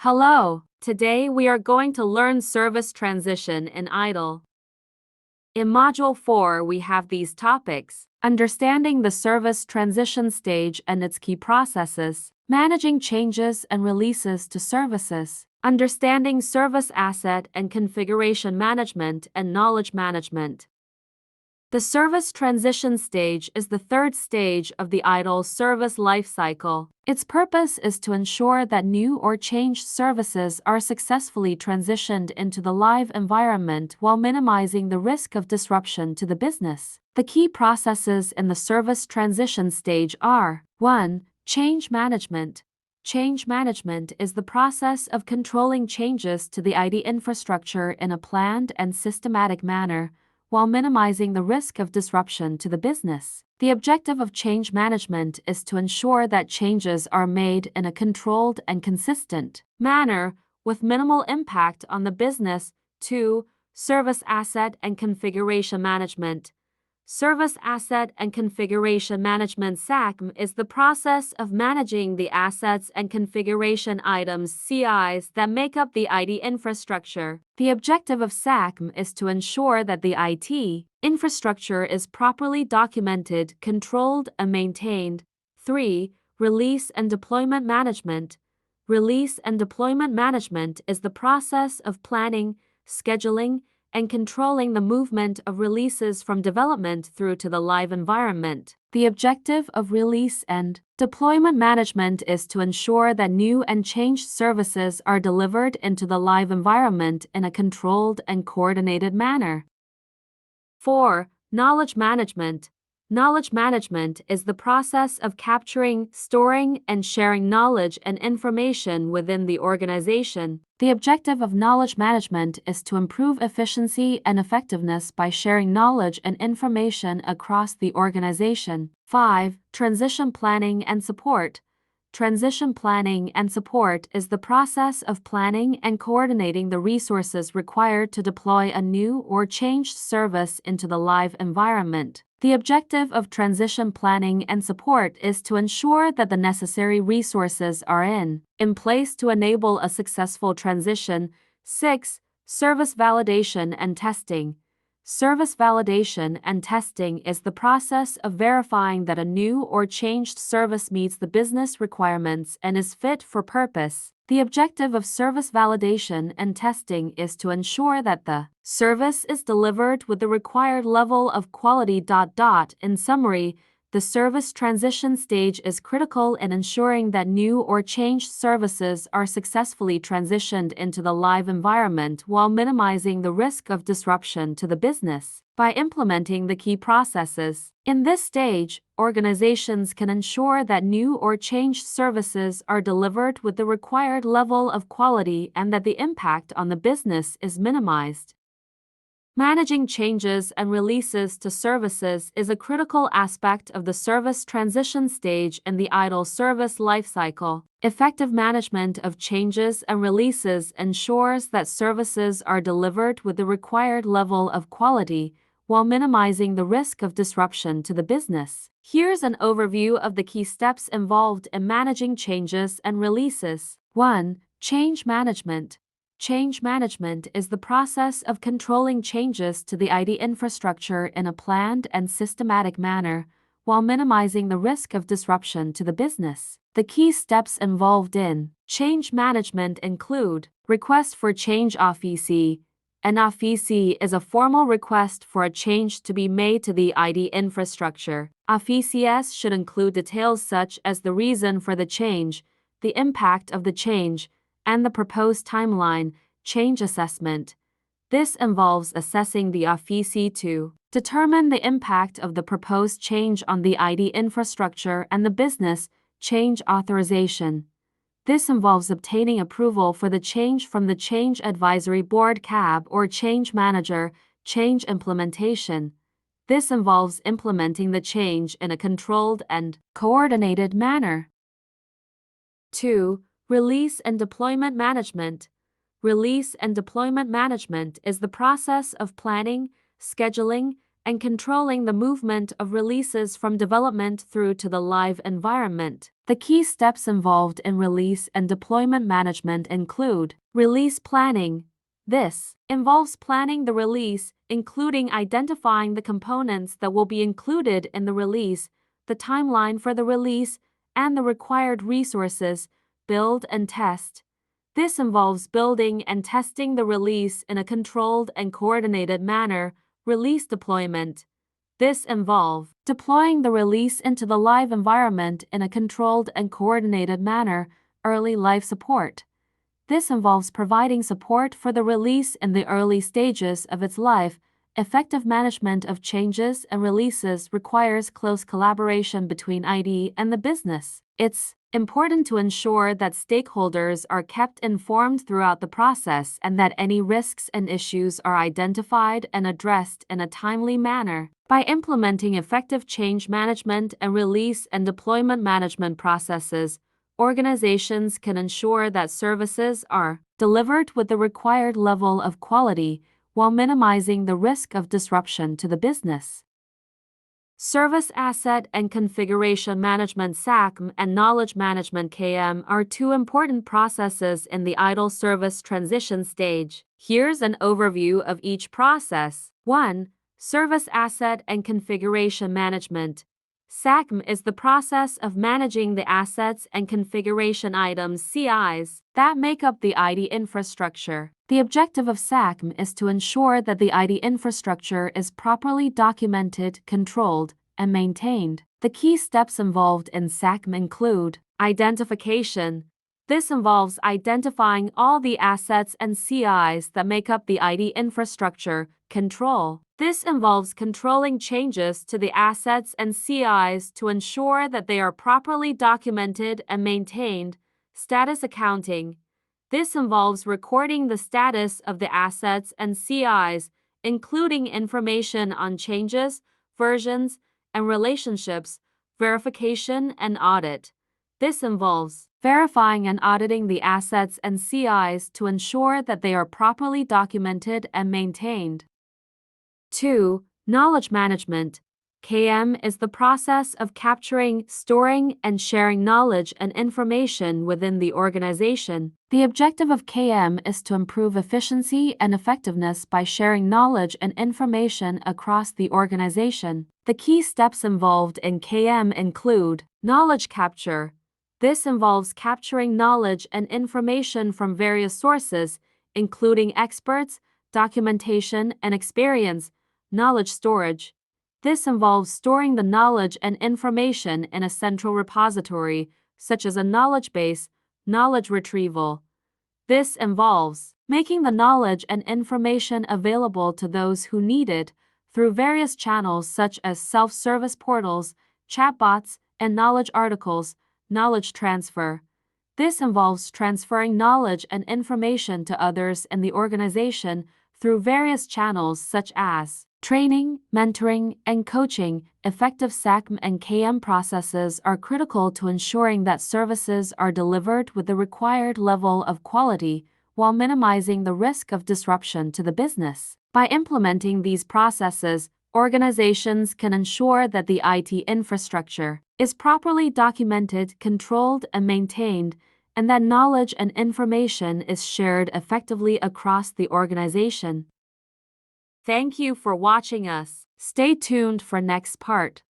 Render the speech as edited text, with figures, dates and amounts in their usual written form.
Hello, today we are going to learn service transition in ITIL. In Module 4, we have these topics: understanding the service transition stage and its key processes, managing changes and releases to services, understanding service asset and configuration management and knowledge management. The service transition stage is the third stage of the ITIL service lifecycle. Its purpose is to ensure that new or changed services are successfully transitioned into the live environment while minimizing the risk of disruption to the business. The key processes in the service transition stage are: 1. Change management. Change management is the process of controlling changes to the IT infrastructure in a planned and systematic manner, while minimizing the risk of disruption to the business. The objective of change management is to ensure that changes are made in a controlled and consistent manner with minimal impact on the business. 2. Service asset and configuration management. Service Asset and Configuration Management (SACM) is the process of managing the assets and configuration items (CIs) that make up the IT infrastructure. The objective of SACM is to ensure that the IT infrastructure is properly documented, controlled, and maintained. 3. Release and Deployment Management. Release and deployment management is the process of planning, scheduling, and controlling the movement of releases from development through to the live environment. The objective of release and deployment management is to ensure that new and changed services are delivered into the live environment in a controlled and coordinated manner. 4. Knowledge management. Knowledge management is the process of capturing, storing, and sharing knowledge and information within the organization. The objective of knowledge management is to improve efficiency and effectiveness by sharing knowledge and information across the organization. 5. Transition planning and support. Transition planning and support is the process of planning and coordinating the resources required to deploy a new or changed service into the live environment. The objective of transition planning and support is to ensure that the necessary resources are in place to enable a successful transition. 6. Service validation and testing. Service validation and testing is the process of verifying that a new or changed service meets the business requirements and is fit for purpose. The objective of service validation and testing is to ensure that the service is delivered with the required level of quality. In summary, the service transition stage is critical in ensuring that new or changed services are successfully transitioned into the live environment while minimizing the risk of disruption to the business. By implementing the key processes in this stage, organizations can ensure that new or changed services are delivered with the required level of quality and that the impact on the business is minimized. Managing changes and releases to services is a critical aspect of the service transition stage in the ITIL service lifecycle. Effective management of changes and releases ensures that services are delivered with the required level of quality while minimizing the risk of disruption to the business. Here's an overview of the key steps involved in managing changes and releases. 1. Change management. Change management is the process of controlling changes to the IT infrastructure in a planned and systematic manner, while minimizing the risk of disruption to the business. The key steps involved in change management include: request for change (RFC). An RFC is a formal request for a change to be made to the IT infrastructure. RFCs should include details such as the reason for the change, the impact of the change, and the proposed timeline. Change assessment. This involves assessing the RFC to determine the impact of the proposed change on the IT infrastructure and the business. Change authorization. This involves obtaining approval for the change from the Change Advisory Board (CAB) or Change Manager. Change implementation. This involves implementing the change in a controlled and coordinated manner. 2. Release and deployment management. Release and deployment management is the process of planning, scheduling, and controlling the movement of releases from development through to the live environment. The key steps involved in release and deployment management include release planning. This involves planning the release, including identifying the components that will be included in the release, the timeline for the release, and the required resources, build and test. This involves building and testing the release in a controlled and coordinated manner. Release deployment. This involves deploying the release into the live environment in a controlled and coordinated manner. Early life support. This involves providing support for the release in the early stages of its life. Effective management of changes and releases requires close collaboration between IT and the business. It's important to ensure that stakeholders are kept informed throughout the process and that any risks and issues are identified and addressed in a timely manner. By implementing effective change management and release and deployment management processes, organizations can ensure that services are delivered with the required level of quality while minimizing the risk of disruption to the business. Service Asset and Configuration Management (SACM) and Knowledge Management (KM) are two important processes in the ITIL service transition stage. Here's an overview of each process. 1. Service Asset and Configuration Management. SACM is the process of managing the assets and configuration items (CIs) that make up the IT infrastructure. The objective of SACM is to ensure that the IT infrastructure is properly documented, controlled, and maintained. The key steps involved in SACM include identification. This involves identifying all the assets and CIs that make up the IT infrastructure. Control. This involves controlling changes to the assets and CIs to ensure that they are properly documented and maintained. Status accounting. This involves recording the status of the assets and CIs, including information on changes, versions, and relationships. Verification and audit. This involves verifying and auditing the assets and CIs to ensure that they are properly documented and maintained. 2. Knowledge management. KM is the process of capturing, storing, and sharing knowledge and information within the organization. The objective of KM is to improve efficiency and effectiveness by sharing knowledge and information across the organization. The key steps involved in KM include knowledge capture. This involves capturing knowledge and information from various sources, including experts, documentation, and experience. Knowledge storage. This involves storing the knowledge and information in a central repository, such as a knowledge base. Knowledge retrieval. This involves making the knowledge and information available to those who need it through various channels such as self-service portals, chatbots, and knowledge articles. Knowledge transfer. This involves transferring knowledge and information to others in the organization through various channels such as training, mentoring, and coaching. Effective SACM and KM processes are critical to ensuring that services are delivered with the required level of quality while minimizing the risk of disruption to the business. By implementing these processes, organizations can ensure that the IT infrastructure is properly documented, controlled, and maintained, and that knowledge and information is shared effectively across the organization. Thank you for watching us. Stay tuned for next part.